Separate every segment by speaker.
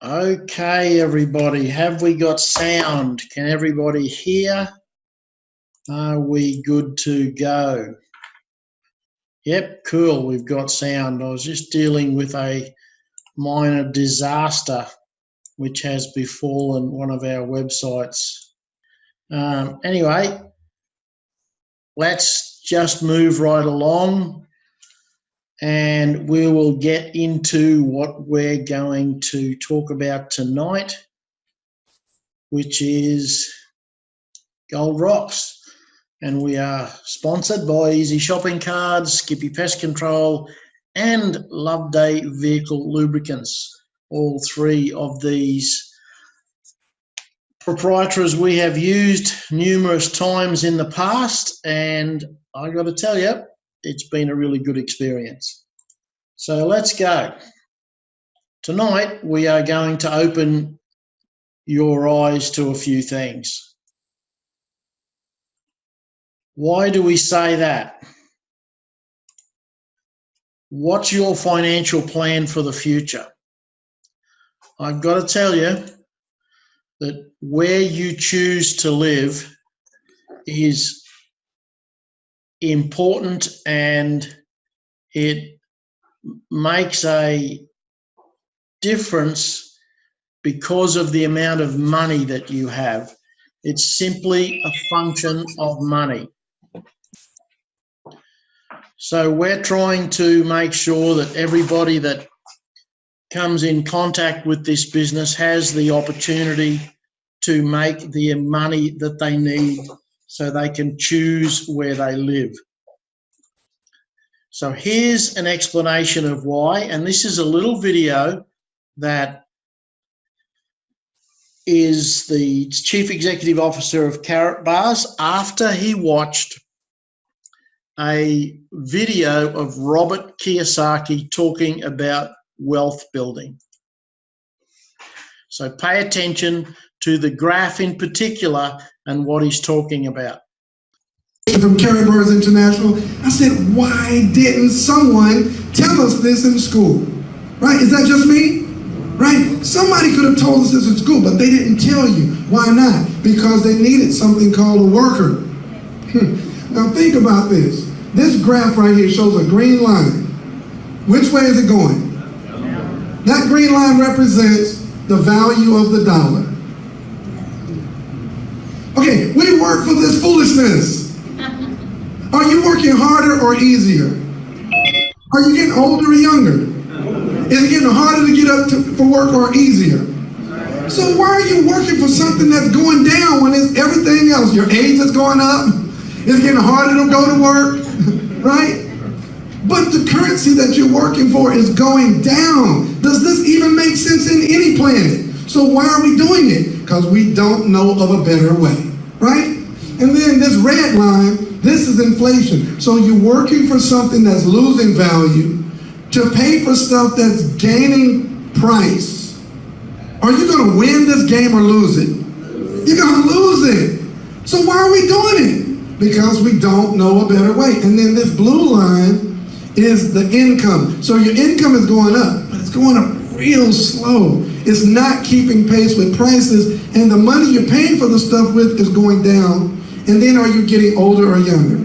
Speaker 1: Okay, everybody, have we got sound? Can everybody hear? Are we good to go? Yep, cool, we've got sound. I was just dealing with a minor disaster which has befallen one of our websites. Anyway, let's just move right along and we will get into what we're going to talk about tonight, which is Gold Rocks. And we are sponsored by Easy Shopping Cards, Skippy Pest Control, and Loveday Vehicle Lubricants. All three of these proprietaries we have used numerous times in the past, and I got to tell you, it's been a really good experience. So let's go. Tonight we are going to open your eyes to a few things. Why do we say that? What's your financial plan for the future? I've got to tell you that where you choose to live is important, and it makes a difference because of the amount of money that you have. It's simply a function of money. So we're trying to make sure that everybody that comes in contact with this business has the opportunity to make the money that they need so they can choose where they live. So here's an explanation of why, and this is a little video that is the Chief Executive Officer of Karat Bars after he watched a video of Robert Kiyosaki talking about wealth building. So pay attention to the graph in particular and what he's talking about.
Speaker 2: From Karat Bars International, I said, why didn't someone tell us this in school? Right? Is that just me? Right? Somebody could have told us this in school, but they didn't tell you. Why not? Because they needed something called a worker. Now think about this. This graph right here shows a green line. Which way is it going? That green line represents the value of the dollar. Okay, we work for this foolishness. Are you working harder or easier? Are you getting older or younger? Is it getting harder to get up for work or easier? So why are you working for something that's going down when it's everything else? Your age is going up. It's getting harder to go to work, right? But the currency that you're working for is going down. Does this even make sense in any planet? So why are we doing it? Because we don't know of a better way, right? And then this red line, this is inflation. So you're working for something that's losing value to pay for stuff that's gaining price. Are you going to win this game or lose it? You're going to lose it. So why are we doing it? Because we don't know a better way. And then this blue line is the income. So your income is going up, but it's going up real slow. It's not keeping pace with prices, and the money you're paying for the stuff with is going down. And then are you getting older or younger?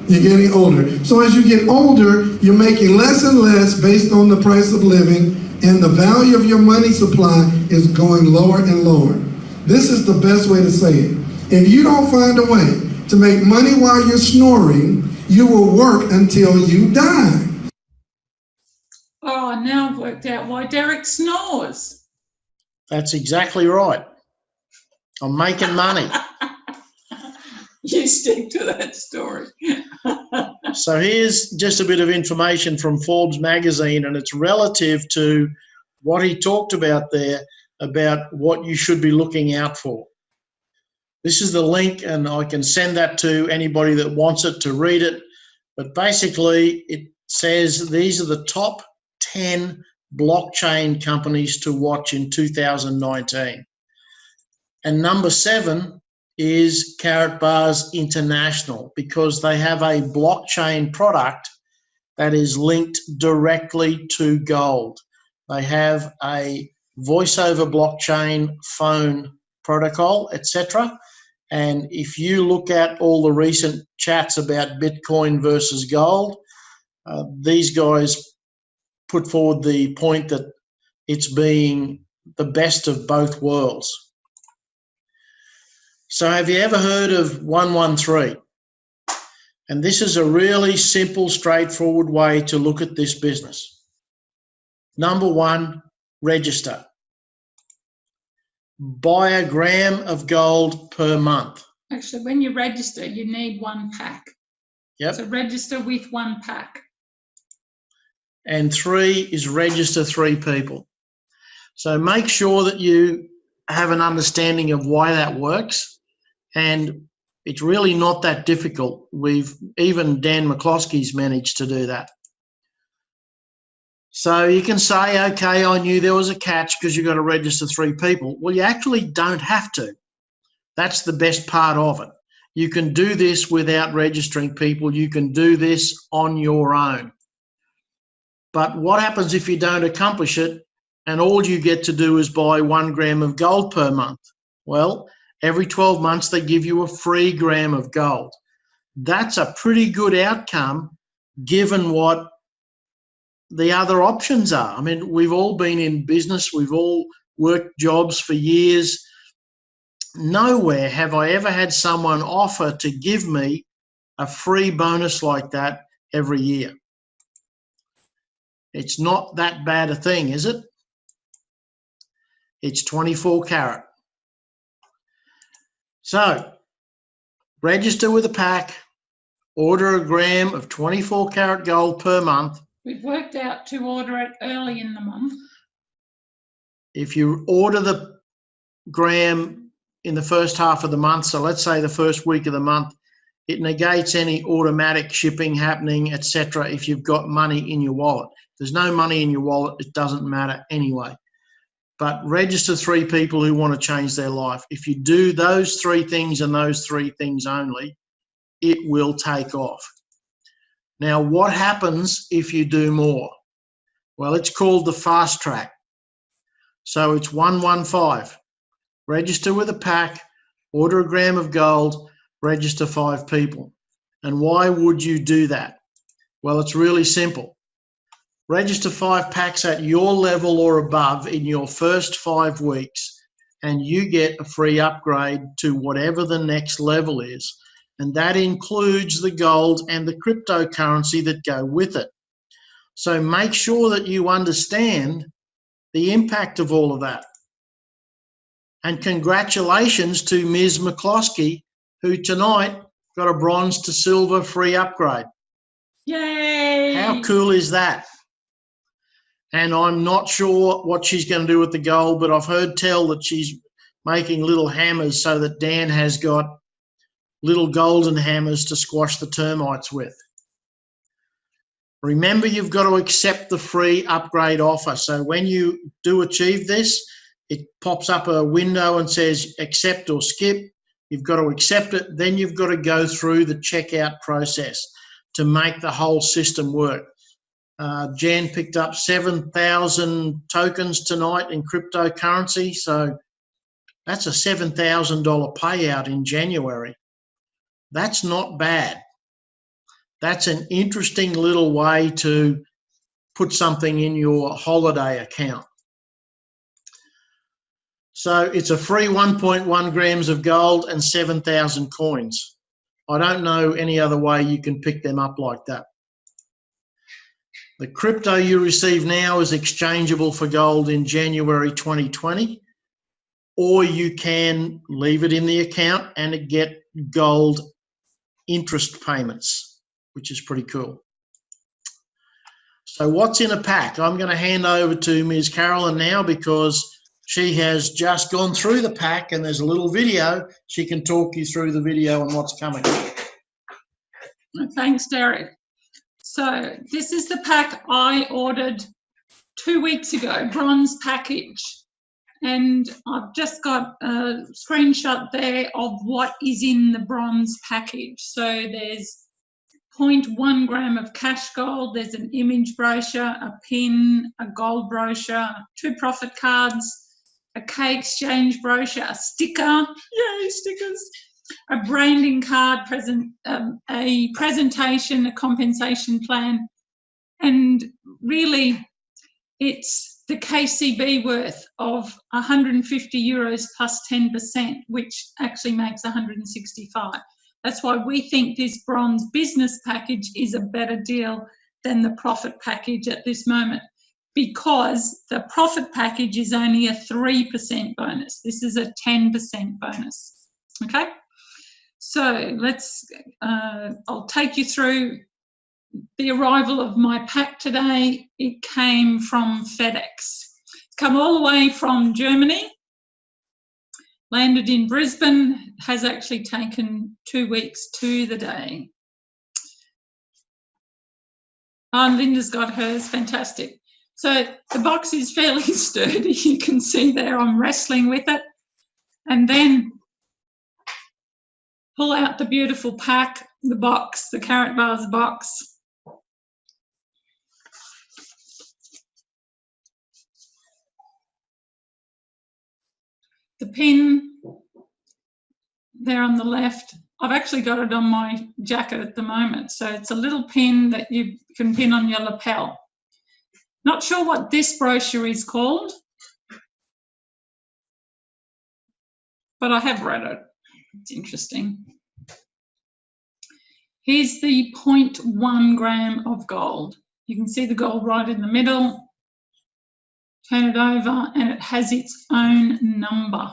Speaker 2: You're getting older. So as you get older, you're making less and less based on the price of living, and the value of your money supply is going lower and lower. This is the best way to say it. If you don't find a way to make money while you're snoring, you will work until you die.
Speaker 3: Oh, now I've worked out why Derek snores.
Speaker 1: That's exactly right. I'm making money.
Speaker 3: You stick to that story.
Speaker 1: So here's just a bit of information from Forbes magazine, and it's relative to what he talked about there, about what you should be looking out for. This is the link, and I can send that to anybody that wants it to read it. But basically, it says these are the top 10 blockchain companies to watch in 2019. And number 7 is Karat Bars International, because they have a blockchain product that is linked directly to gold. They have a voice over blockchain, phone protocol, etc. And if you look at all the recent chats about Bitcoin versus gold, these guys put forward the point that it's being the best of both worlds. So have you ever heard of 113? And this is a really simple, straightforward way to look at this business. Number one, register. Buy a gram of gold per month.
Speaker 3: Actually, when you register, you need 1 pack.
Speaker 1: Yep.
Speaker 3: So register with 1 pack.
Speaker 1: And 3 is register 3 people. So make sure that you have an understanding of why that works. And it's really not that difficult. Even Dan McCloskey's managed to do that. So you can say, okay, I knew there was a catch because you've got to register 3 people. Well, you actually don't have to. That's the best part of it. You can do this without registering people. You can do this on your own. But what happens if you don't accomplish it and all you get to do is buy 1 gram of gold per month? Well, every 12 months they give you a free gram of gold. That's a pretty good outcome given what the other options are. I mean, we've all been in business. We've all worked jobs for years. Nowhere have I ever had someone offer to give me a free bonus like that every year. It's not that bad a thing, is it? It's 24 karat. So, register with a pack, order a gram of 24 karat gold per month.
Speaker 3: We've worked out to order it early in the month.
Speaker 1: If you order the gram in the first half of the month, so let's say the first week of the month, it negates any automatic shipping happening, etc. if you've got money in your wallet. If there's no money in your wallet, it doesn't matter anyway. But register 3 people who want to change their life. If you do those 3 things and those 3 things only, it will take off. Now, what happens if you do more? Well, it's called the fast track. So it's 115. Register with a pack, order a gram of gold, register 5 people. And why would you do that? Well, it's really simple. Register 5 packs at your level or above in your first 5 weeks, and you get a free upgrade to whatever the next level is. And that includes the gold and the cryptocurrency that go with it. So make sure that you understand the impact of all of that. And congratulations to Ms. McCloskey, who tonight got a bronze to silver free upgrade.
Speaker 3: Yay!
Speaker 1: How cool is that? And I'm not sure what she's going to do with the gold, but I've heard tell that she's making little hammers so that Dan has got little golden hammers to squash the termites with. Remember, you've got to accept the free upgrade offer. So when you do achieve this, it pops up a window and says accept or skip. You've got to accept it. Then you've got to go through the checkout process to make the whole system work. Jan picked up 7,000 tokens tonight in cryptocurrency. So that's a $7,000 payout in January. That's not bad. That's an interesting little way to put something in your holiday account. So it's a free 1.1 grams of gold and 7,000 coins. I don't know any other way you can pick them up like that. The crypto you receive now is exchangeable for gold in January 2020, or you can leave it in the account and get gold interest payments, which is pretty cool. So what's in a pack? I'm going to hand over to Ms. Carolyn now because she has just gone through the pack and there's a little video. She can talk you through the video and what's coming.
Speaker 3: Thanks, Derek. So this is the pack I ordered 2 weeks ago, bronze package. And I've just got a screenshot there of what is in the bronze package. So there's 0.1 gram of cash gold. There's an image brochure, a pin, a gold brochure, 2 profit cards, a K exchange brochure, a sticker, yay, stickers, a branding card, a presentation, a compensation plan, and really it's the KCB worth of 150 euros plus 10%, which actually makes 165. That's why we think this bronze business package is a better deal than the profit package at this moment, because the profit package is only a 3% bonus. This is a 10% bonus, okay? So I'll take you through the arrival of my pack today. It came from FedEx. It's come all the way from Germany, landed in Brisbane, has actually taken 2 weeks to the day. Oh, Linda's got hers, fantastic. So the box is fairly sturdy. You can see there I'm wrestling with it. And then pull out the beautiful pack, the box, the Karat Bars box. The pin there on the left, I've actually got it on my jacket at the moment. So it's a little pin that you can pin on your lapel. Not sure what this brochure is called, but I have read it. It's interesting. Here's the 0.1 gram of gold. You can see the gold right in the middle. Turn it over and it has its own number.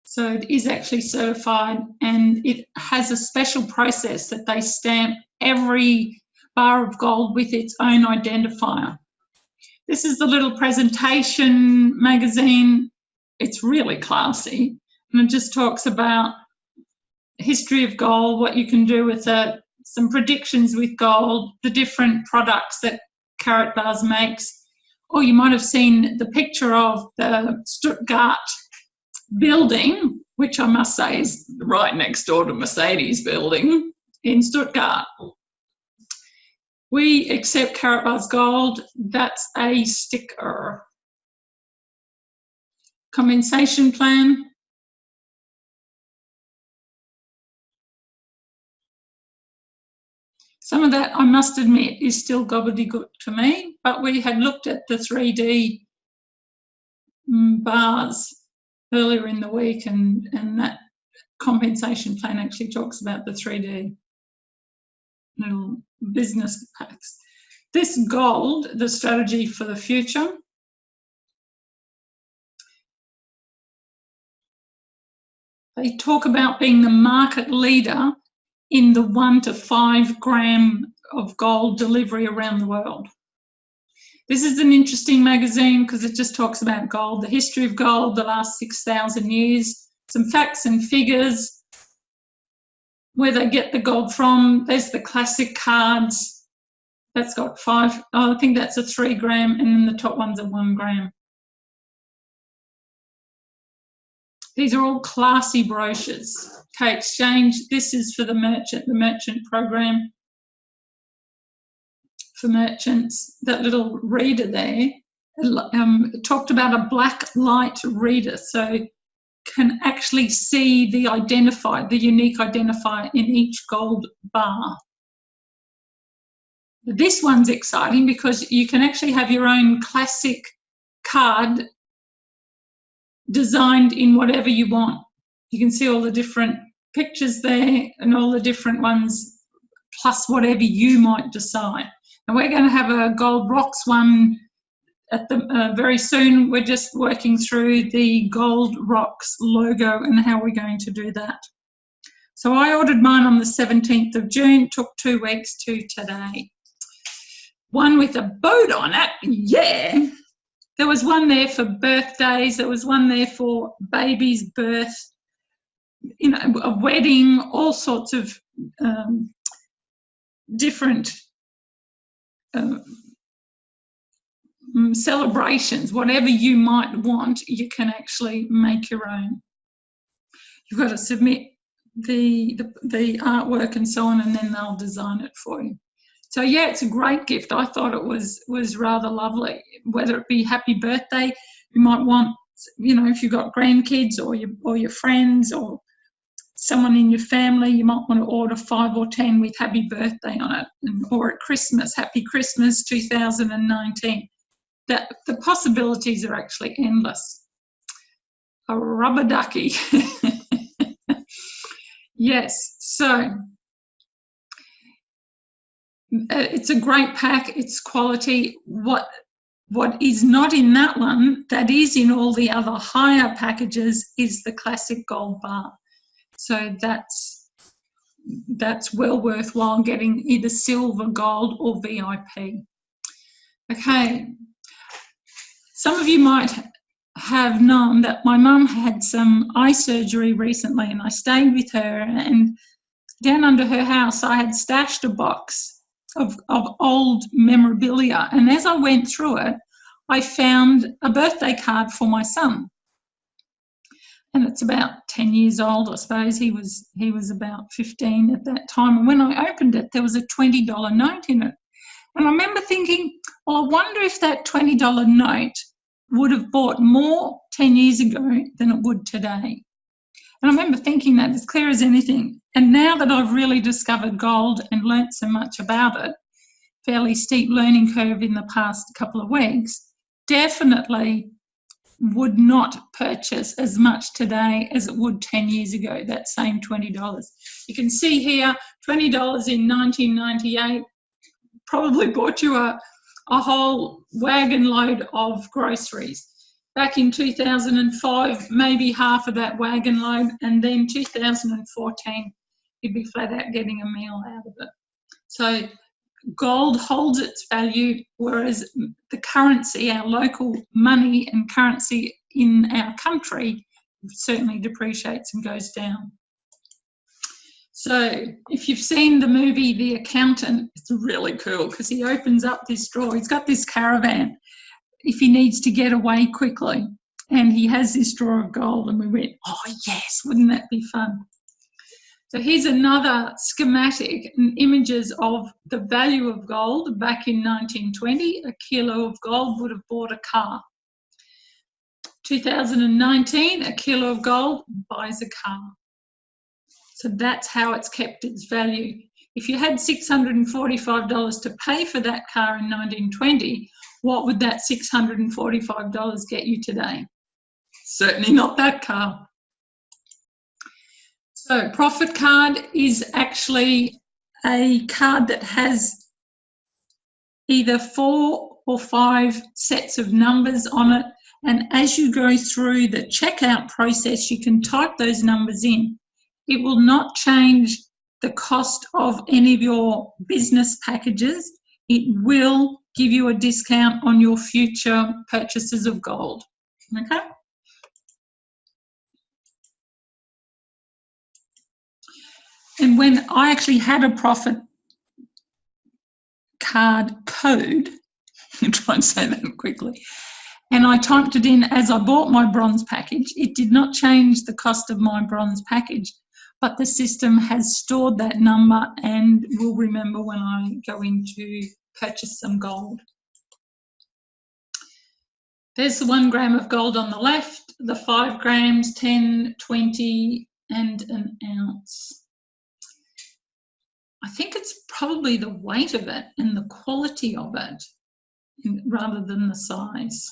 Speaker 3: So it is actually certified, and it has a special process that they stamp every bar of gold with its own identifier. This is the little presentation magazine. It's really classy, and it just talks about history of gold, what you can do with it, some predictions with gold, the different products that Karat Bars makes. Or you might have seen the picture of the Stuttgart building, which I must say is right next door to Mercedes building in Stuttgart. We accept Karat Bars Gold. That's a sticker. Compensation plan. Some of that, I must admit, is still gobbledygook to me, but we had looked at the 3D bars earlier in the week, and that compensation plan actually talks about the 3D little business packs. This gold, the strategy for the future. They talk about being the market leader in the 1 to 5 gram of gold delivery around the world. This is an interesting magazine because it just talks about gold, the history of gold, the last 6,000 years, some facts and figures, where they get the gold from. There's the classic cards. That's got 5, I think that's a 3 gram, and then the top one's a 1 gram. These are all classy brochures. K Exchange, this is for the merchant program. For merchants, that little reader there talked about a black light reader, so can actually see the unique identifier in each gold bar. This one's exciting because you can actually have your own classic card designed in whatever you want. You can see all the different pictures there and all the different ones, plus whatever you might decide. And we're going to have a Gold Rocks one at the very soon. We're just working through the Gold Rocks logo and how we're going to do that. So I ordered mine on the 17th of June, took 2 weeks to today. One with a boat on it, yeah. There was one there for birthdays, there was one there for baby's birth, you know, a wedding, all sorts of different celebrations. Whatever you might want, you can actually make your own. You've got to submit the artwork and so on, and then they'll design it for you. So yeah, it's a great gift. I thought it was rather lovely. Whether it be happy birthday, you might want, you know, if you've got grandkids or your friends or someone in your family, you might want to order 5 or 10 with happy birthday on it, or at Christmas, happy Christmas 2019. That the possibilities are actually endless. A rubber ducky. Yes, so it's a great pack, it's quality. What is not in that one, that is in all the other higher packages, is the classic gold bar. So that's well worthwhile getting, either silver, gold or VIP. Okay, some of you might have known that my mum had some eye surgery recently, and I stayed with her, and down under her house I had stashed a box of old memorabilia, and as I went through it I found a birthday card for my son, and it's about 10 years old, I suppose. He was about 15 at that time, and when I opened it there was a $20 note in it, and I remember thinking, well, I wonder if that $20 note would have bought more 10 years ago than it would today. And I remember thinking that as clear as anything. And now that I've really discovered gold and learnt so much about it, fairly steep learning curve in the past couple of weeks, definitely would not purchase as much today as it would 10 years ago, that same $20. You can see here, $20 in 1998 probably bought you a whole wagon load of groceries. Back in 2005, maybe half of that wagon load, and then 2014, you'd be flat out getting a meal out of it. So gold holds its value, whereas the currency, our local money and currency in our country, certainly depreciates and goes down. So if you've seen the movie The Accountant, it's really cool because he opens up this drawer. He's got this caravan if he needs to get away quickly, and he has this drawer of gold, and we went, oh yes, wouldn't that be fun? So here's another schematic and images of the value of gold back in 1920. A kilo of gold would have bought a car. 2019, a kilo of gold buys a car. So that's how it's kept its value. If you had $645 to pay for that car in 1920, what would that $645 get you today? Certainly not that car. So profit card is actually a card that has either 4 or 5 sets of numbers on it, and as you go through the checkout process you can type those numbers in. It will not change the cost of any of your business packages. It will give you a discount on your future purchases of gold. Okay? And when I actually had a profit card code, I'll try and say that quickly, and I typed it in as I bought my bronze package, it did not change the cost of my bronze package, but the system has stored that number and will remember when I go in to purchase some gold. There's the 1 gram of gold on the left, the 5 grams, 10, 20, and an ounce. I think it's probably the weight of it and the quality of it rather than the size.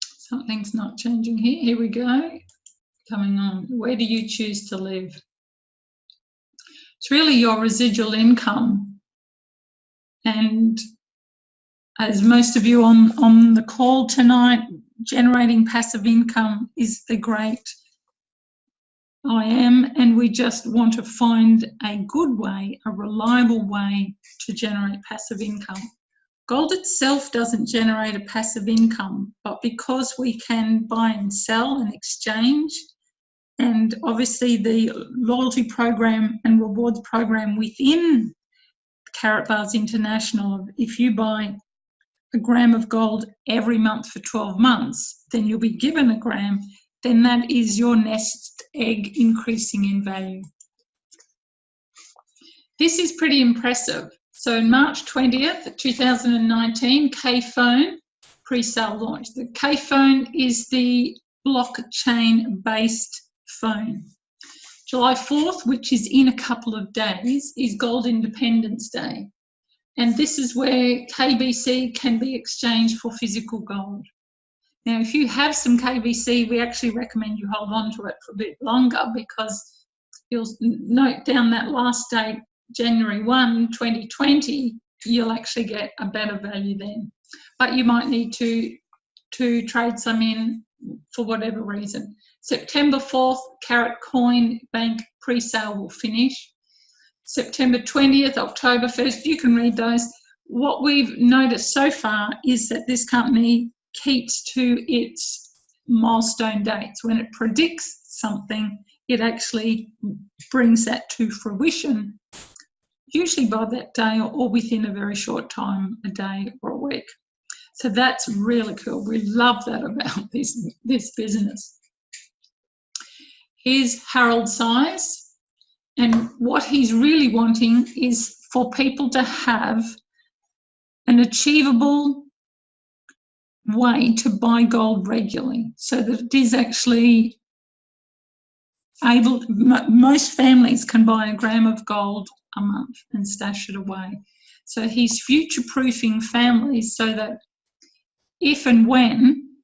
Speaker 3: Something's not changing here. Here we go. Coming on. Where do you choose to live? It's really your residual income. And as most of you on the call tonight, generating passive income is the great I am, and we just want to find a good way, a reliable way to generate passive income. Gold itself doesn't generate a passive income, but because we can buy and sell and exchange, and obviously the loyalty program and rewards program within Karat Bars International, if you buy a gram of gold every month for 12 months, then you'll be given a gram, then that is your nest egg increasing in value. This is pretty impressive. So on March 20th, 2019, K-Phone pre-sale launch. The K-Phone is the blockchain-based phone. July 4th, which is in a couple of days, is Gold Independence Day. And this is where KBC can be exchanged for physical gold. Now, if you have some KBC, we actually recommend you hold on to it for a bit longer, because you'll note down that last date, January 1, 2020, you'll actually get a better value then. But you might need to trade some in for whatever reason. September 4th, Karat Coin Bank pre-sale will finish. September 20th, October 1st, you can read those. What we've noticed so far is that this company keeps to its milestone dates. When it predicts something, it actually brings that to fruition, usually by that day or within a very short time, a day or a week. So that's really cool. We love that about this business. Here's Harold Size, and what he's really wanting is for people to have an achievable way to buy gold regularly, so that it is actually able, most families can buy a gram of gold a month and stash it away. So he's future-proofing families so that if and when,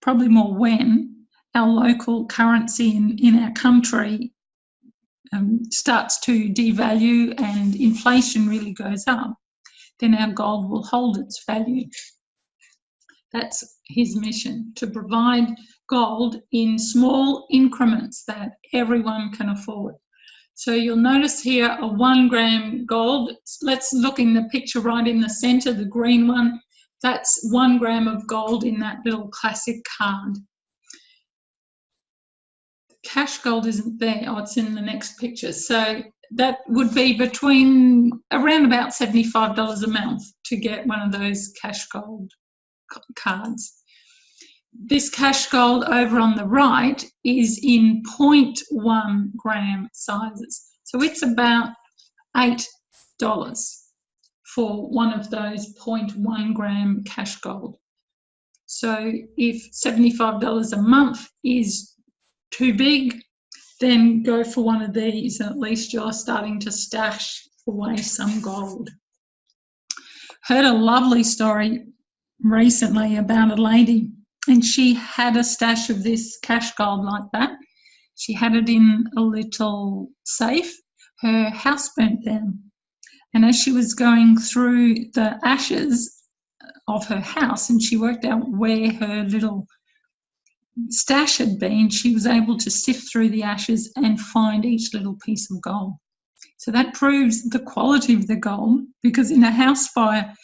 Speaker 3: probably more when, our local currency in our country starts to devalue and inflation really goes up, then our gold will hold its value. That's his mission, to provide gold in small increments that everyone can afford. So you'll notice here a 1 gram gold. Let's look in the picture right in the centre, the green one. That's 1 gram of gold in that little classic card. Cash gold isn't there. Oh, it's in the next picture. So that would be between around about $75 a month to get one of those cash gold cards. This cash gold over on the right is in 0.1 gram sizes. So it's about $8 for one of those 0.1 gram cash gold. So if $75 a month is too big, then go for one of these, and at least you're starting to stash away some gold. Heard a lovely story recently about a lady, and she had a stash of this cash gold like that. She had it in a little safe. Her house burnt down, and as she was going through the ashes of her house and she worked out where her little stash had been, she was able to sift through the ashes and find each little piece of gold. So that proves the quality of the gold, because in a house fire,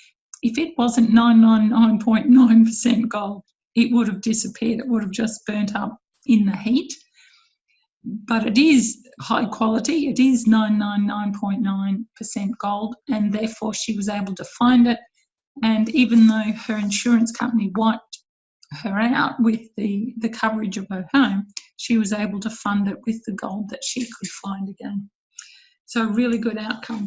Speaker 3: if it wasn't 999.9% gold, it would have disappeared. It would have just burnt up in the heat. But it is high quality. It is 999.9% gold, and therefore she was able to find it. And even though her insurance company wiped her out with the coverage of her home, she was able to fund it with the gold that she could find again. So a really good outcome.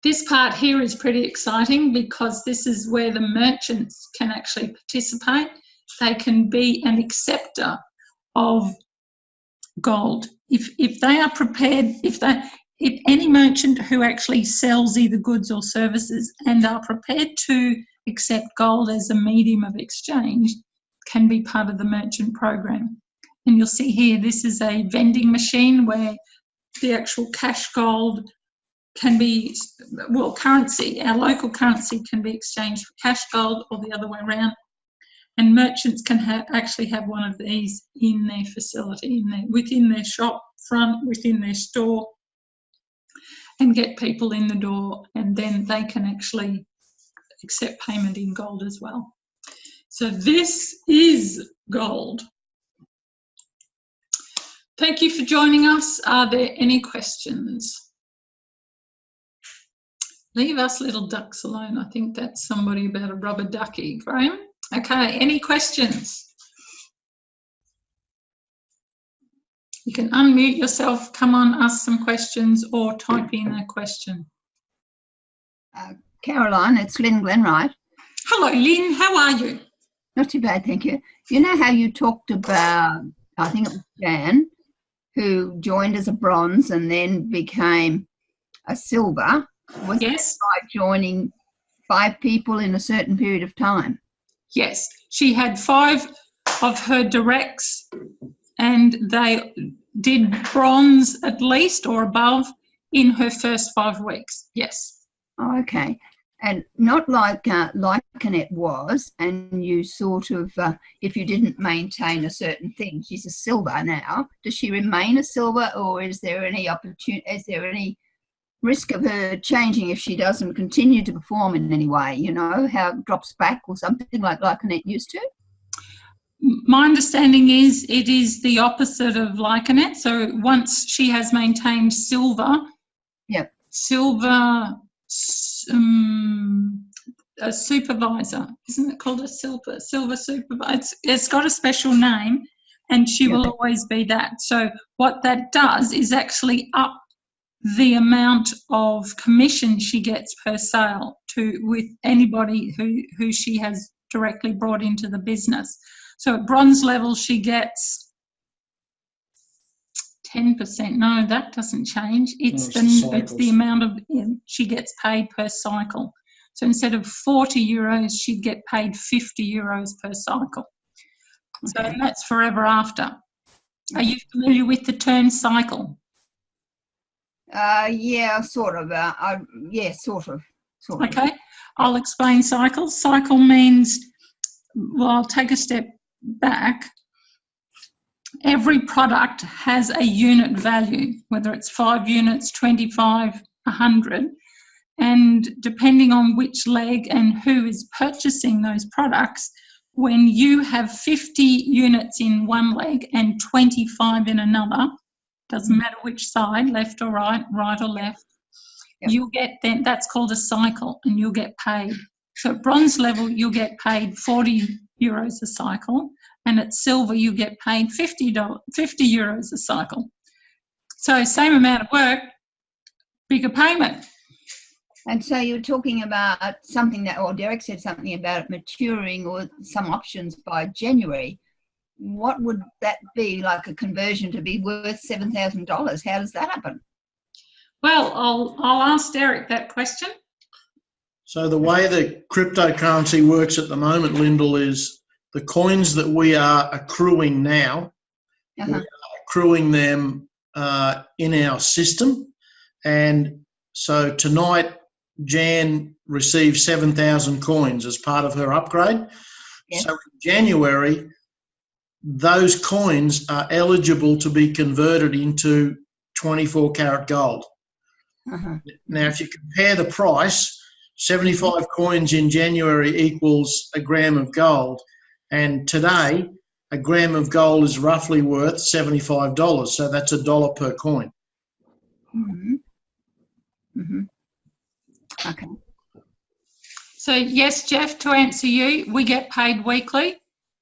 Speaker 3: This part here is pretty exciting, because this is where the merchants can actually participate. They can be an acceptor of gold. If they are prepared, if any merchant who actually sells either goods or services and are prepared to accept gold as a medium of exchange, can be part of the merchant program. And you'll see here, this is a vending machine where the actual cash gold can be, well, currency, our local currency can be exchanged for cash gold, or the other way around. And merchants can actually have one of these in their facility, within their shop front, within their store, and get people in the door, and then they can actually accept payment in gold as well. So this is gold. Thank you for joining us. Are there any questions? Leave us little ducks alone. I think that's somebody about a rubber ducky, Graham. Okay, any questions? You can unmute yourself, come on, ask some questions or type in a question.
Speaker 4: Caroline, it's Lynn Glenwright.
Speaker 3: Hello, Lynn. How are you?
Speaker 4: Not too bad, thank you. You know how you talked about, I think it was Jan, who joined as a bronze and then became a silver? Was
Speaker 3: Yes.
Speaker 4: that by joining 5 people in a certain period of time?
Speaker 3: Yes. She had 5 of her directs and they did bronze at least or above in her first 5 weeks. Yes.
Speaker 4: Oh, okay. And not like Annette was, and you sort of, if you didn't maintain a certain thing, she's a silver now. Does she remain a silver, or is there any opportunity? Is there any risk of her changing if she doesn't continue to perform in any way? You know, how it drops back or something like Annette used to.
Speaker 3: My understanding is it is the opposite of Annette. So once she has maintained silver,
Speaker 4: yep,
Speaker 3: silver. A supervisor, isn't it called a silver supervisor? It's got a special name, and she will always be that. So what that does is actually up the amount of commission she gets per sale with anybody who she has directly brought into the business. So at bronze level she gets 10%. No, that doesn't change. It's the amount of she gets paid per cycle. So instead of 40 euros, she'd get paid 50 euros per cycle. Okay. So that's forever after. Are you familiar with the term cycle?
Speaker 4: Yeah, sort of. Yeah, sort of.
Speaker 3: Okay, I'll explain cycle. Cycle means, well, I'll take a step back. Every product has a unit value, whether it's 5 units, 25, 100, and depending on which leg and who is purchasing those products, when you have 50 units in one leg and 25 in another, doesn't matter which side, left or right, right or left, you'll get then, that's called a cycle, and you'll get paid. So at bronze level, you'll get paid 40 euros a cycle, and at silver you get paid 50 euros a cycle. So same amount of work, bigger payment.
Speaker 4: And so you're talking about something that, or Derek said something about it maturing or some options by January. What would that be, like a conversion to be worth $7,000? How does that happen?
Speaker 3: Well, I'll ask Derek that question.
Speaker 1: So the way the cryptocurrency works at the moment, Lyndall, is the coins that we are accruing now, we are accruing them in our system. And so tonight, Jan received 7,000 coins as part of her upgrade. Yep. So in January, those coins are eligible to be converted into 24 karat gold. Now, if you compare the price, 75 coins in January equals a gram of gold. And today, a gram of gold is roughly worth $75. So that's $1 per coin.
Speaker 4: Okay.
Speaker 3: So yes, Jeff, to answer you, we get paid weekly.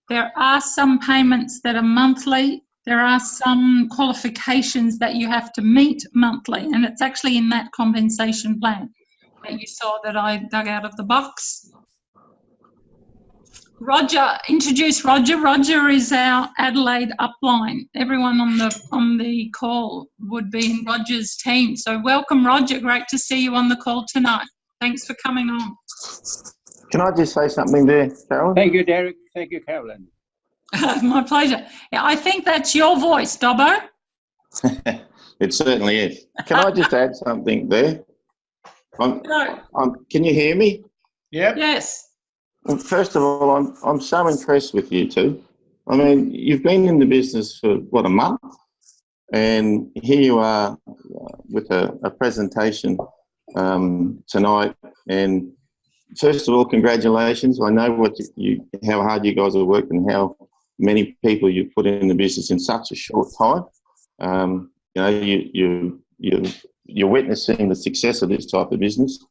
Speaker 3: There are some payments that are monthly. There are some qualifications that you have to meet monthly, and it's actually in that compensation plan that you saw that I dug out of the box. Roger, introduce Roger. Roger is our Adelaide upline. Everyone on the call would be in Roger's team. So welcome, Roger. Great to see you on the call tonight. Thanks for coming on.
Speaker 5: Can I just say something there, Carolyn?
Speaker 6: Thank you, Derek. Thank you, Carolyn.
Speaker 3: My pleasure. Yeah, I think that's your voice, Dobbo.
Speaker 5: It certainly is. Can I just add something there? Can you hear me?
Speaker 1: Yep.
Speaker 3: Yes.
Speaker 5: Well, first of all, I'm so impressed with you two. I mean, you've been in the business for, what, a month? And here you are with a presentation tonight. And first of all, congratulations. I know how hard you guys have worked and how many people you've put in the business in such a short time. You know, you're witnessing the success of this type of business.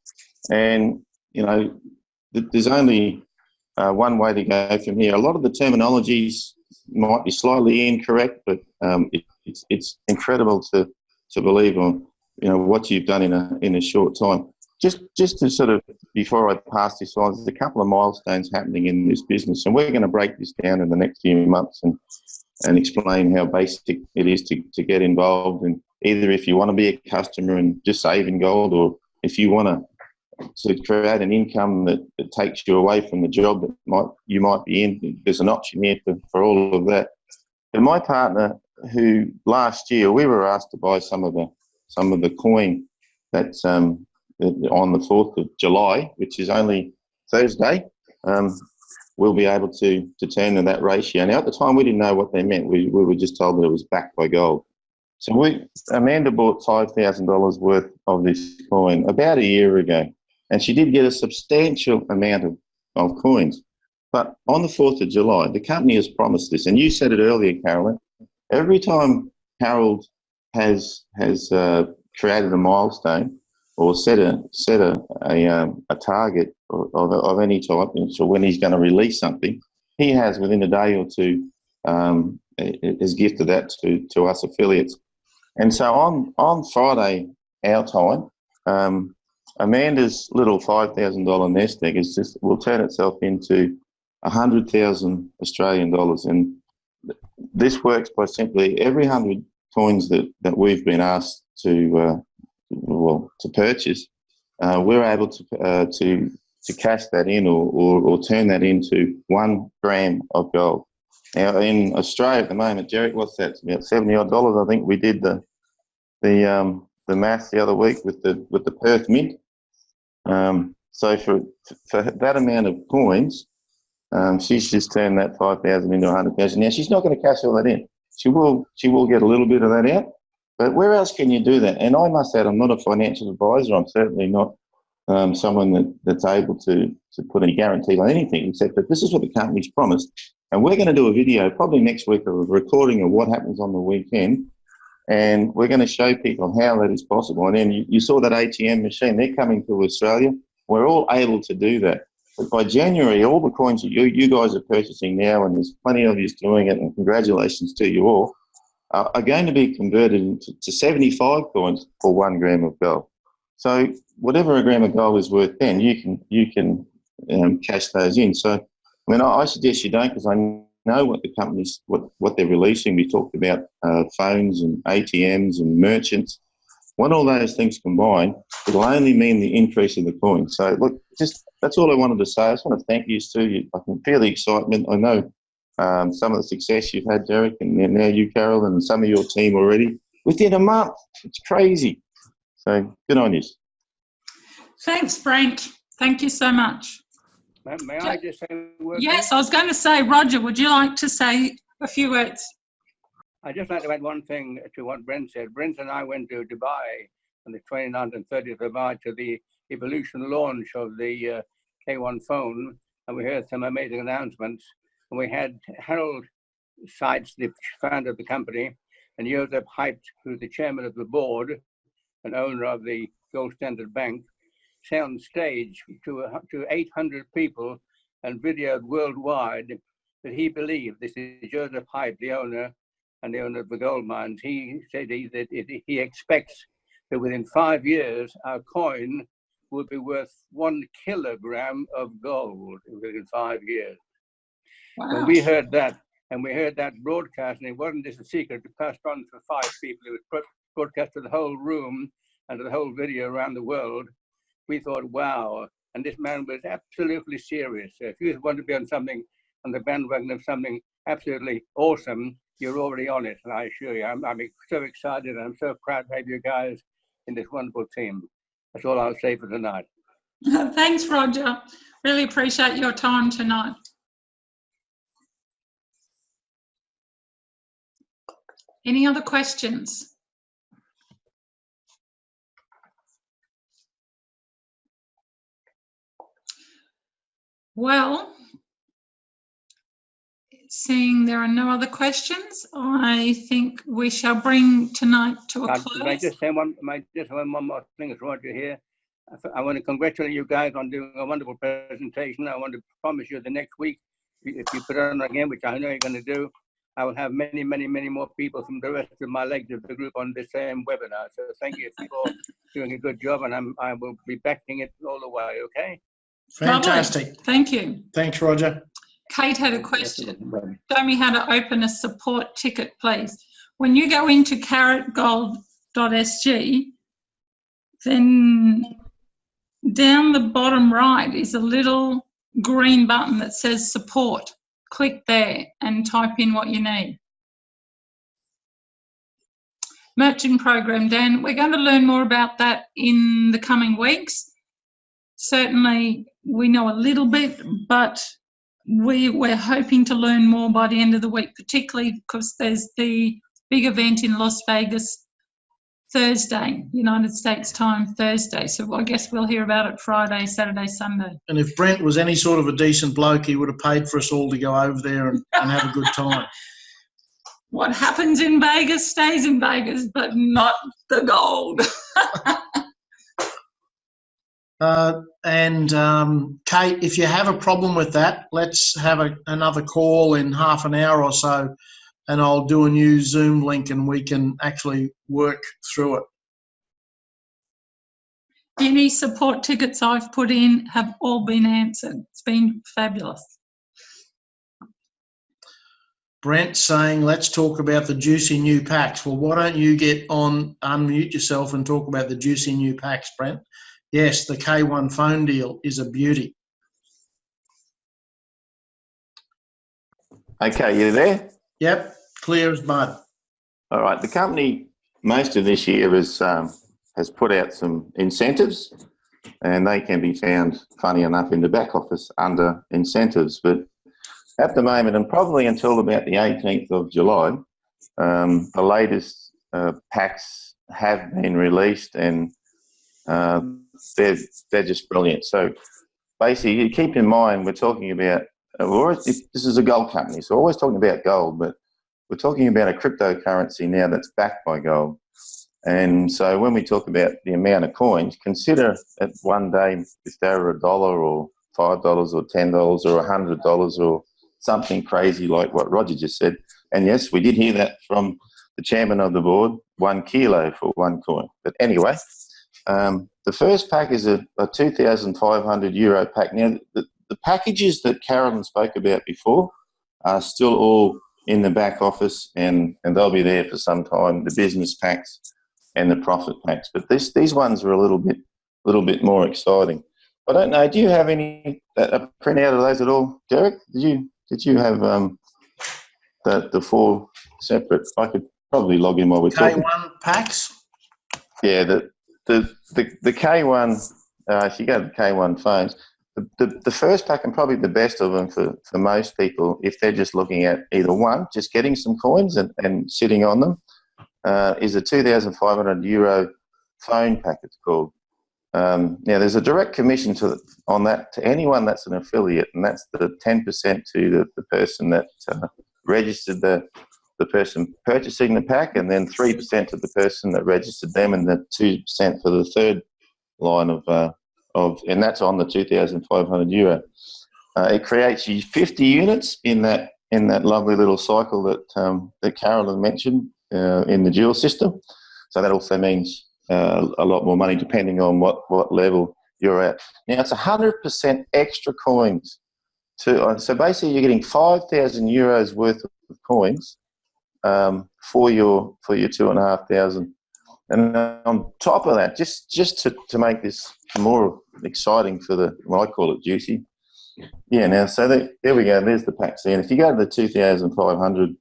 Speaker 5: And, you know, there's only one way to go from here. A lot of the terminologies might be slightly incorrect, but it's incredible to believe on, you know, what you've done in a short time. Just to sort of, before I pass this on, there's a couple of milestones happening in this business, and we're going to break this down in the next few months and explain how basic it is to get involved. And either if you want to be a customer and just save in gold, or if you want to create an income that takes you away from the job that you might be in, there's an option here for all of that. And my partner, who last year we were asked to buy some of the coin that's on the 4th of July, which is only Thursday, we'll be able to turn to that ratio. Now, at the time, we didn't know what they meant. We were just told that it was backed by gold. So Amanda bought $5,000 worth of this coin about a year ago, and she did get a substantial amount of coins. But on the 4th of July, the company has promised this, and you said it earlier, Carolyn, every time Harold has created a milestone or set a target of any type, so when he's going to release something, he has within a day or two has gifted that to us affiliates. And so on Friday, our time, Amanda's little $5,000 nest egg will turn itself into 100,000 Australian dollars. And this works by simply every 100 coins that we've been asked to purchase, we're able to cash that in or turn that into 1 gram of gold. Now in Australia at the moment, Derek, what's that? It's about $70 odd. I think we did the math the other week with the Perth Mint. So for that amount of coins, she's just turned that 5,000 into 100,000. Now she's not going to cash all that in. She will get a little bit of that out. But where else can you do that? And I must add, I'm not a financial advisor. I'm certainly not someone that's able to put any guarantee on anything, except that this is what the company's promised. And we're going to do a video probably next week of a recording of what happens on the weekend. And we're going to show people how that is possible. And then you saw that ATM machine. They're coming to Australia. We're all able to do that. But by January, all the coins that you guys are purchasing now, and there's plenty of you doing it, and congratulations to you all, are going to be converted into 75 coins for 1 gram of gold. So whatever a gram of gold is worth then, you can cash those in. So, I mean, I suggest you don't, because I know what the companies, what they're releasing. We talked about phones and ATMs and merchants. When all those things combine, it'll only mean the increase in the coin. So look, that's all I wanted to say. I just want to thank you, Stu. I can feel the excitement. I know some of the success you've had, Derek, and now you, Carol, and some of your team already within a month. It's crazy. So good on you.
Speaker 3: Thanks, Brent. Thank you so much.
Speaker 6: May I just say a word?
Speaker 3: Yes, I was going to say, Roger, would you like to say a few words?
Speaker 6: I'd just like to add one thing to what Brent said. Brent and I went to Dubai on the 29th and 30th of March to the Evolution launch of the K1 phone, and we heard some amazing announcements. And we had Harold Seitz, the founder of the company, and Joseph Haidt, who's the chairman of the board and owner of the Gold Standard Bank, say on stage to 800 people and videoed worldwide that he believed, this is Joseph Haidt, the owner and the owner of the gold mines, he said that he expects that within 5 years, our coin would be worth 1 kilogram of gold within 5 years.
Speaker 3: Wow.
Speaker 6: When we heard that, and we heard that broadcast, and it wasn't just a secret, it passed on to 5 people. It was broadcast to the whole room and to the whole video around the world. We thought, wow. And this man was absolutely serious. So if you want to be on the bandwagon of something absolutely awesome, you're already on it. And I assure you, I'm so excited, and I'm so proud to have you guys in this wonderful team. That's all I'll say for tonight.
Speaker 3: Thanks, Roger. Really appreciate your time tonight. Any other questions? Well, seeing there are no other questions, I think we shall bring tonight to a close.
Speaker 6: May I just say one more thing as Roger here? I want to congratulate you guys on doing a wonderful presentation. I want to promise you the next week, if you put it on again, which I know you're going to do, I will have many, many, many more people from the rest of my legs of the group on the same webinar. So thank you for doing a good job, and I will be backing it all the way, okay?
Speaker 1: Fantastic.
Speaker 3: Lovely. Thank you.
Speaker 1: Thank you, Roger.
Speaker 3: Kate had a question. Show me how to open a support ticket, please. When you go into karatgold.sg, then down the bottom right is a little green button that says support. Click there and type in what you need. Merchant program, Dan, we're going to learn more about that in the coming weeks. Certainly we know a little bit, but we're hoping to learn more by the end of the week, particularly because there's the big event in Las Vegas Thursday, United States time Thursday. So I guess we'll hear about it Friday, Saturday, Sunday.
Speaker 1: And if Brent was any sort of a decent bloke, he would have paid for us all to go over there and have a good time.
Speaker 3: What happens in Vegas stays in Vegas, but not the gold.
Speaker 1: Kate, if you have a problem with that, let's have another call in half an hour or so, and I'll do a new Zoom link and we can actually work through it.
Speaker 3: Any support tickets I've put in have all been answered. It's been fabulous.
Speaker 1: Brent saying, let's talk about the juicy new packs. Well, why don't you unmute yourself and talk about the juicy new packs, Brent? Yes, the K1 phone deal is a beauty.
Speaker 5: Okay, you there?
Speaker 1: Yep, clear as mud.
Speaker 5: All right. The company most of this year has put out some incentives, and they can be found, funny enough, in the back office under incentives. But at the moment, and probably until about the 18th of July, the latest packs have been released, and they're just brilliant. So basically, keep in mind, we're talking about, this is a gold company, so we're always talking about gold, but we're talking about a cryptocurrency now that's backed by gold. And so when we talk about the amount of coins, consider at one day just over $1 or $5 or $10 or $100 or something crazy like what Roger just said. And yes, we did hear that from the chairman of the board, 1 kilo for one coin. But anyway, the first pack is a 2,500 euro pack. Now, the packages that Carolyn spoke about before are still all in the back office, and they'll be there for some time, the business packs and the profit packs. But these ones are a little bit more exciting. I don't know, do you have any a printout of those at all, Derek? Did you have the 4 separate? I could probably log in while we're talking.
Speaker 1: K1 packs?
Speaker 5: Yeah, the K1, if you go to the K1 phones, the first pack and probably the best of them for most people, if they're just looking at either one, just getting some coins and sitting on them, is a 2,500 euro phone pack, it's called. Now, there's a direct commission on that to anyone that's an affiliate, and that's the 10% to the person that registered the person purchasing the pack, and then 3% to the person that registered them, and the 2% for the third line of and that's on the 2,500 euro. It creates you 50 units in that lovely little cycle that Carolyn mentioned in the dual system. So that also means a lot more money depending on what level you're at. Now it's 100% extra coins. So basically you're getting 5,000 euros worth of coins for your 2,500. And on top of that, just to make this more exciting for I call it juicy. Yeah, now, so there we go. There's the packs there. And if you go to the 2,500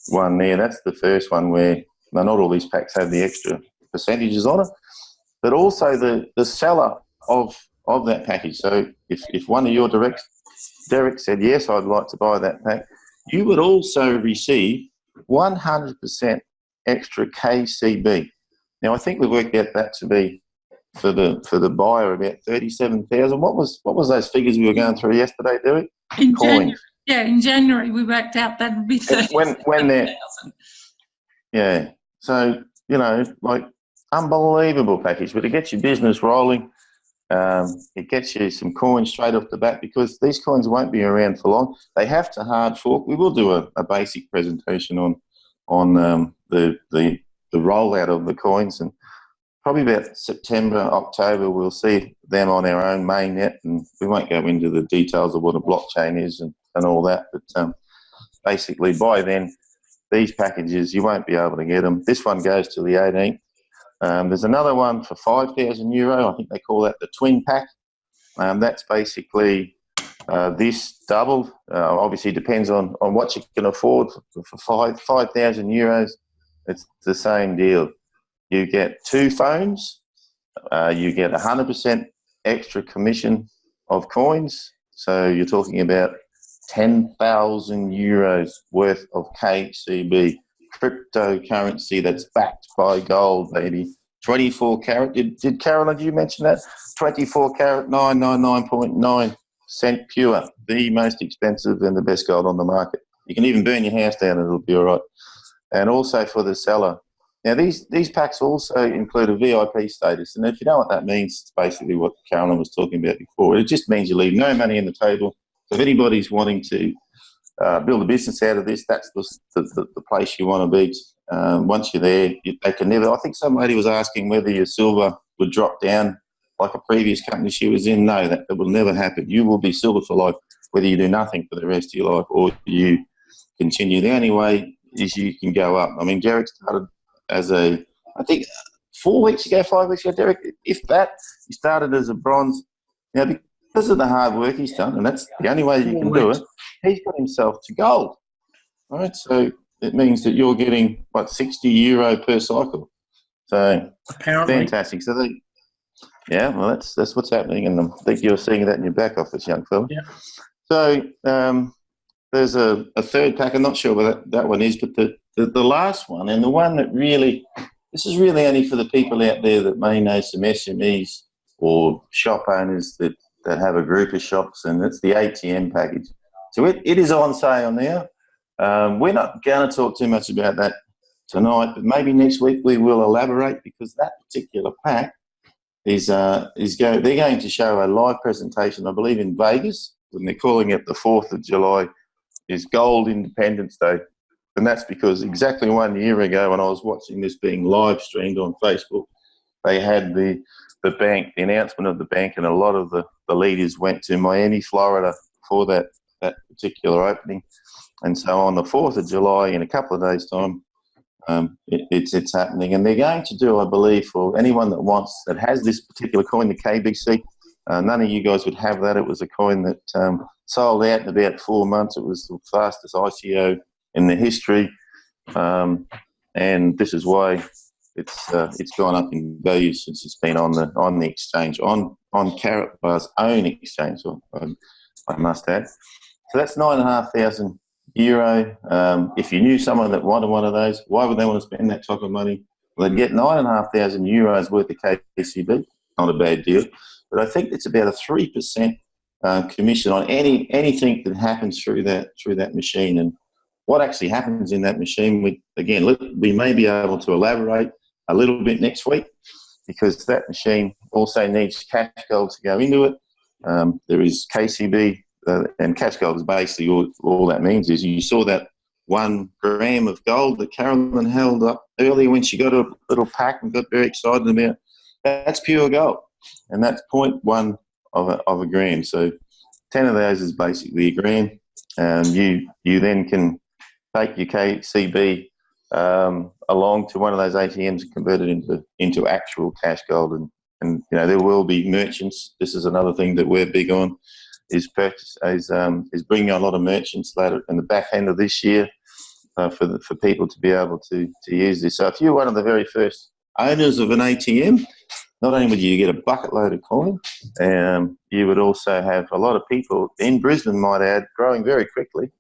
Speaker 5: one there, that's the first one where, now not all these packs have the extra percentages on it, but also the seller of that package. So if one of your Derek said, yes, I'd like to buy that pack, you would also receive 100% extra KCB. Now, I think we worked out that to be for the buyer about 37,000. What was those figures we were going through yesterday, Derek?
Speaker 3: In January we worked out that would be 37,000.
Speaker 5: Yeah. So, like unbelievable package, but it gets your business rolling. It gets you some coins straight off the bat because these coins won't be around for long. They have to hard fork. We will do a basic presentation on the rollout of the coins, and probably about September, October, we'll see them on our own mainnet, and we won't go into the details of what a blockchain is and all that. But basically, by then, these packages, you won't be able to get them. This one goes to the 18th. There's another one for €5,000. I think they call that the twin pack. That's basically this doubled. Obviously, depends on what you can afford. For €5,000, it's the same deal. You get 2 phones. You get 100% extra commission of coins. So you're talking about €10,000 worth of KCB cryptocurrency that's backed by gold, baby. 24 carat. Did Carolyn, did you mention that? 24 carat, 999.9% pure. The most expensive and the best gold on the market. You can even burn your house down and it'll be all right. And also for the seller. Now, these packs also include a VIP status. And if you know what that means, it's basically what Carolyn was talking about before. It just means you leave no money on the table. So if anybody's wanting to build a business out of this, that's the place you want to be. Once you're there, they can never. I think some lady was asking whether your silver would drop down like a previous company she was in. No, that will never happen. You will be silver for life, whether you do nothing for the rest of your life or you continue. The only way is you can go up. I mean, Derek started as I think 4 weeks ago, 5 weeks ago, Derek, if that, he started as a bronze. Now, because of the hard work he's done, and that's the only way you can do it, he's got himself to gold. All right, so it means that you're getting, what, €60 per cycle. So, apparently. Fantastic. So, well, that's what's happening, and I think you're seeing that in your back office, young fella.
Speaker 1: Yeah.
Speaker 5: So, there's a third pack. I'm not sure what that one is, but the last one, and the one that really, this is really only for the people out there that may know some SMEs or shop owners that have a group of shops, and it's the ATM package. So it is on sale now. We're not going to talk too much about that tonight, but maybe next week we will elaborate, because that particular pack is they're going to show a live presentation, I believe, in Vegas, and they're calling it the 4th of July is Gold Independence Day. And that's because exactly 1 year ago, when I was watching this being live streamed on Facebook, they had the bank, the announcement of the bank, and a lot of the leaders went to Miami, Florida for that particular opening. And so on the 4th of July, in a couple of days' time, it's happening. And they're going to do, I believe, for anyone that has this particular coin, the KBC, none of you guys would have that. It was a coin that sold out in about 4 months. It was the fastest ICO in the history. And this is why it's gone up in value since it's been on the exchange, on Karat Bar's own exchange, I must add. So that's €9,500. If you knew someone that wanted one of those, why would they want to spend that type of money? Well, they'd get €9,500 worth of KCB. Not a bad deal, but I think it's about a 3% commission on anything that happens through that machine. And what actually happens in that machine, we may be able to elaborate a little bit next week, because that machine also needs cash gold to go into it. There is KCB, and cash gold is basically all that means is you saw that 1 gram of gold that Carolyn held up earlier when she got a little pack and got very excited about. That's pure gold, and that's 0.1 of a gram. So 10 of those is basically a gram. You then can take your KCB along to one of those ATMs and convert it into actual cash gold. And there will be merchants. This is another thing that we're big on, is bringing on a lot of merchants later in the back end of this year for people to be able to use this. So if you're one of the very first owners of an ATM, not only would you get a bucket load of coin, you would also have a lot of people in Brisbane, might add, growing very quickly,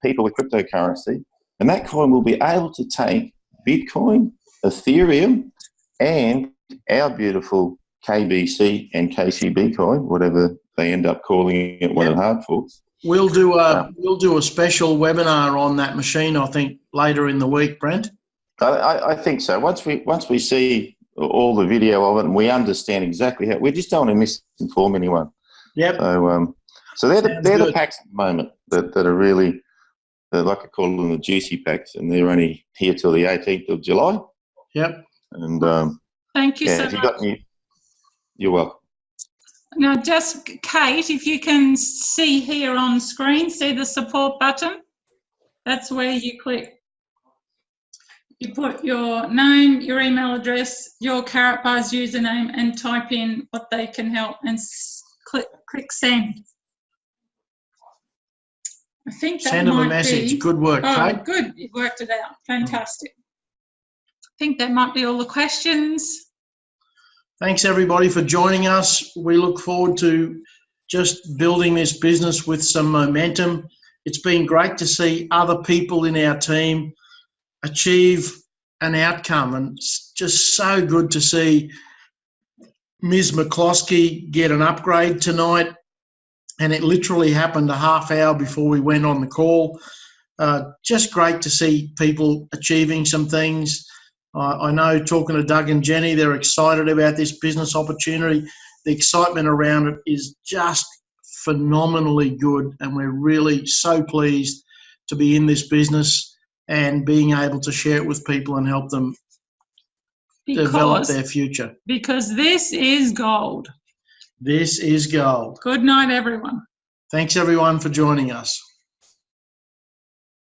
Speaker 5: people with cryptocurrency. And that coin will be able to take Bitcoin, Ethereum, and our beautiful KBC and KCB coin, whatever they end up calling it when it hard forks.
Speaker 1: We'll do a special webinar on that machine, I think, later in the week, Brent.
Speaker 5: I think so. Once we see all the video of it, and we understand exactly how. We just don't want to misinform anyone.
Speaker 1: Yep.
Speaker 5: So they're the
Speaker 1: good.
Speaker 5: packs at the moment that are really, like I call them, the juicy packs, and they're only here till the 18th of July.
Speaker 1: Yep.
Speaker 5: And
Speaker 3: thank you so
Speaker 5: if you
Speaker 3: much.
Speaker 5: got any, you're welcome.
Speaker 3: Now, just Kate, if you can see here on screen, see the support button? That's where you click. You put your name, your email address, your Karat Bar's username, and type in what they can help, and click send. I think that
Speaker 1: Send them a
Speaker 3: might
Speaker 1: message.
Speaker 3: be.
Speaker 1: Good work,
Speaker 3: Oh,
Speaker 1: Kate.
Speaker 3: good. You've worked it out. Fantastic. I think that might be all the questions.
Speaker 1: Thanks, everybody, for joining us. We look forward to just building this business with some momentum. It's been great to see other people in our team achieve an outcome, and it's just so good to see Ms. McCloskey get an upgrade tonight, and it literally happened a half hour before we went on the call. Just great to see people achieving some things. I know, talking to Doug and Jenny, they're excited about this business opportunity. The excitement around it is just phenomenally good, and we're really so pleased to be in this business and being able to share it with people and help them develop their future.
Speaker 3: Because this is gold.
Speaker 1: This is gold.
Speaker 3: Good night, everyone.
Speaker 1: Thanks, everyone, for joining us.